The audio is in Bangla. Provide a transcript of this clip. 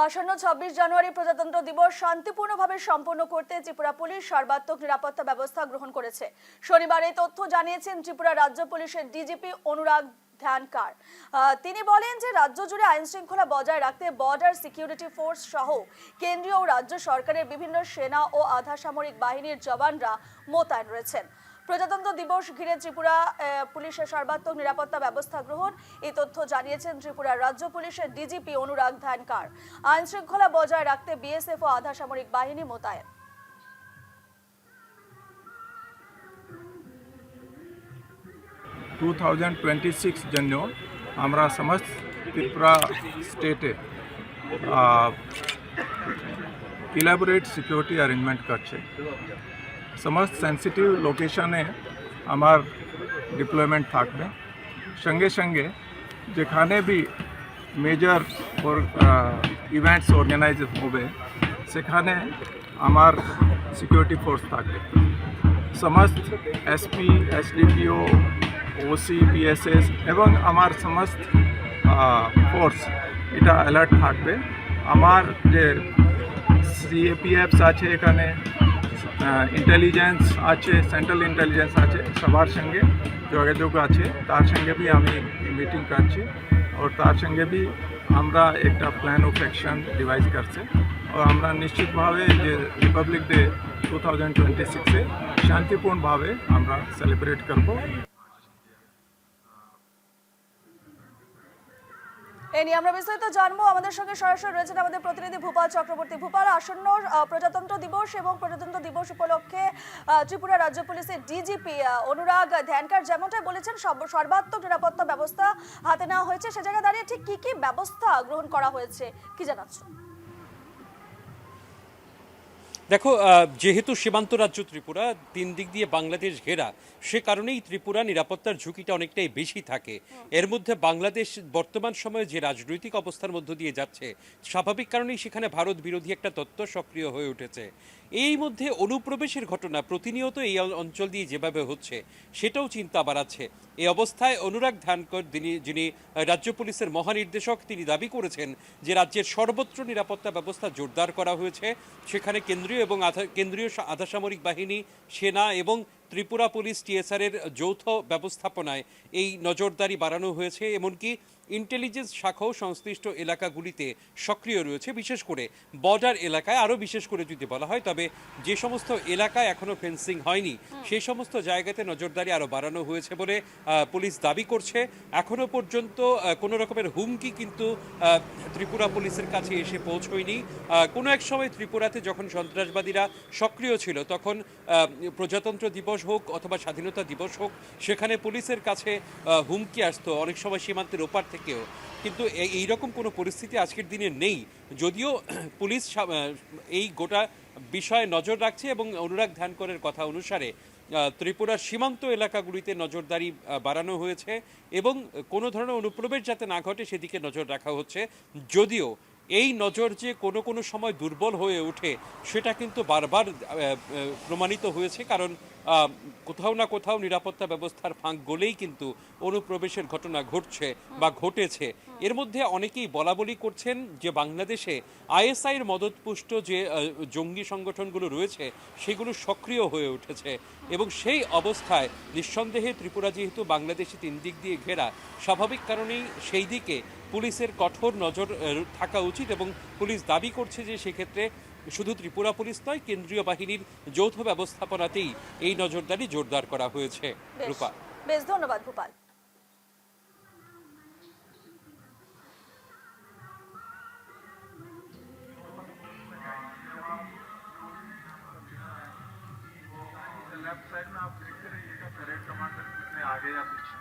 আসন্ন 26 জানুয়ারি প্রজাতন্ত্র দিবস শান্তিপূর্ণভাবে সম্পন্ন করতে ত্রিপুরা পুলিশ সর্বাত্মক নিরাপত্তা ব্যবস্থা গ্রহণ করেছে। শনিবার এই তথ্য জানিয়েছেন ত্রিপুরা রাজ্য পুলিশের ডিজিপি অনুরাগ ধ্যানকার। তিনি বলেন যে রাজ্য জুড়ে আইন শৃঙ্খলা বজায় রাখতে বর্ডার সিকিউরিটি ফোর্স সহ কেন্দ্রীয় ও রাজ্য সরকারের বিভিন্ন সেনা ও আধা সামরিক বাহিনীর জওয়ানরা মোতায়েন রয়েছেন। প্রজাতন্ত্র দিবস ঘিরে ত্রিপুরা পুলিশের সর্বাত্মক নিরাপত্তা ব্যবস্থা গ্রহণ, এই তথ্য জানিয়েছেন ত্রিপুরা রাজ্য পুলিশের ডিজিপি অনুরাগ ধ্যানকার। আইন শৃঙ্খলা বজায় রাখতে বিএসএফ ও আধা সামরিক বাহিনী মোতায়েন। 2026 জন্য আমরা সমস্ত ত্রিপুরা স্টেটে ইলাবোরেট সিকিউরিটি অ্যারেঞ্জমেন্ট করছে। সমস্ত সেন্সিটিভ লোকেশনে আমার ডিপ্লয়মেন্ট থাকবে। সঙ্গে সঙ্গে যেখানে বি মেজর ইভেন্টস অর্গানাইজ হবে সেখানে আমার সিকিউরিটি ফোর্স থাকবে। সমস্ত এসপি, এসডিপিও, ওসি, পিএসএস এবং আমার সমস্ত ফোর্স এটা অ্যালার্ট থাকবে। আমার যে সিএপিএফস আছে, এখানে ইন্টেলিজেন্স আছে, সেন্ট্রাল ইন্টেলিজেন্স আছে, সবার সঙ্গে যোগাযোগ আছে। তার সঙ্গে বি আমি মিটিং করছি और তার সঙ্গে বি আমরা একটা প্ল্যান অফ অ্যাকশন ডিভাইস করছে। और আমরা নিশ্চিতভাবে যে রিপাবলিক ডে 2026-এ শান্তিপূর্ণভাবে আমরা সেলিব্রেট করব। এই নিয়ে আমরা বিস্তারিত জানবো। আমাদের সঙ্গে সরাসরি রয়েছেন আমাদের প্রতিনিধি ভূপাল চক্রবর্তী। ভূপাল, আসন্ন প্রজাতন্ত্র দিবস এবং প্রজাতন্ত্র দিবস উপলক্ষে ত্রিপুরা রাজ্য পুলিশের ডিজিপি অনুরাগ ধ্যানকার যেমনটাই বলেছেন সর্বাত্মক নিরাপত্তা ব্যবস্থা হাতে নেওয়া হয়েছে। সে জায়গায় দাঁড়িয়ে ঠিক কি কি ব্যবস্থা গ্রহণ করা হয়েছে কি জানাচ্ছ? দেখো, যেহেতু সীমান্ত রাজ্য ত্রিপুরা, তিন দিক দিয়ে বাংলাদেশ ঘেরা, সে কারণেই ত্রিপুরা নিরাপত্তার ঝুঁকিটা অনেকটাই বেশি থাকে। এর মধ্যে বাংলাদেশ বর্তমান সময়ে যে রাজনৈতিক অবস্থার মধ্য দিয়ে যাচ্ছে, স্বাভাবিক কারণেই সেখানে ভারত বিরোধী একটা তত্ত্ব সক্রিয় হয়ে উঠেছে। এই মধ্যে অনুপ্রবেশের ঘটনা প্রতিনিয়ত এই অঞ্চল দিয়ে যেভাবে হচ্ছে সেটাও চিন্তা বাড়াচ্ছে। এই অবস্থায় অনুরাগ ধ্যানকর, যিনি রাজ্য পুলিশের মহানির্দেশক, তিনি দাবি করেছেন যে রাজ্যের সর্বত্র নিরাপত্তা ব্যবস্থা জোরদার করা হয়েছে। সেখানে কেন্দ্রীয় এবং কেন্দ্রীয় আধা সামরিক বাহিনী, সেনা এবং ত্রিপুরা পুলিশ টিএসআর এর যৌথ ব্যবস্থাপনায় এই নজরদারি বাড়ানো হয়েছে। এমনকি ইন্টেলিজেন্স শাখাও সংশ্লিষ্ট এলাকাগুলিতে সক্রিয় রয়েছে, বিশেষ করে বর্ডার এলাকায়। আরও বিশেষ করে যদি বলা হয়, তবে যে সমস্ত এলাকায় এখনও ফেন্সিং হয়নি সেই সমস্ত জায়গাতে নজরদারি আরও বাড়ানো হয়েছে বলে পুলিশ দাবি করছে। এখনও পর্যন্ত কোনো রকমের হুমকি কিন্তু ত্রিপুরা পুলিশের কাছে এসে পৌঁছয়নি। কোনো এক সময় ত্রিপুরাতে যখন সন্ত্রাসবাদীরা সক্রিয় ছিল, তখন প্রজাতন্ত্র দিবস হোক অথবা স্বাধীনতা দিবস হোক, সেখানে পুলিশের কাছে হুমকি আসতো, অনেক সময় সীমান্তের ওপার থেকেও। কিন্তু এইরকম কোনো পরিস্থিতি আজকের দিনে নেই। যদিও পুলিশ এই গোটা বিষয়ে নজর রাখছে এবং অনুরাগ ধ্যানকরের কথা অনুসারে ত্রিপুরার সীমান্ত এলাকাগুলিতে নজরদারি বাড়ানো হয়েছে এবং কোনো ধরনের অনুপ্রবেশ যাতে না ঘটে সেদিকে নজর রাখা হচ্ছে। যদিও এই নজর যে কোনো কোনো সময় দুর্বল হয়ে ওঠে সেটা কিন্তু বারবার প্রমাণিত হয়েছে, কারণ কোথাও না কোথাও নিরাপত্তা ব্যবস্থার ফাঁক গলেই কিন্তু অনুপ্রবেশের ঘটনা ঘটছে বা ঘটেছে। এর মধ্যে অনেকেই বলাবলি করছেন যে বাংলাদেশে আইএসআইয়ের মদতপুষ্ট যে জঙ্গি সংগঠনগুলো রয়েছে সেগুলো সক্রিয় হয়ে উঠেছে এবং সেই অবস্থায় নিঃসন্দেহে ত্রিপুরা যেহেতু বাংলাদেশে তিন দিক দিয়ে ঘেরা, স্বাভাবিক কারণেই সেই দিকে পুলিশের কঠোর নজর থাকা উচিত এবং পুলিশ দাবি করছে যে সেক্ষেত্রে শুধু ত্রিপুরা পুলিশ নয়, কেন্দ্রীয় বাহিনীর যৌথ ব্যবস্থাপনাতেই এই নজরদারি জোরদার করা হয়েছে। রূপা, বেশ ধন্যবাদ ভূপাল। लेफ्ट साइड में आप देखते रहिएगा, परेड कमांडर कितने आगे या पीछे।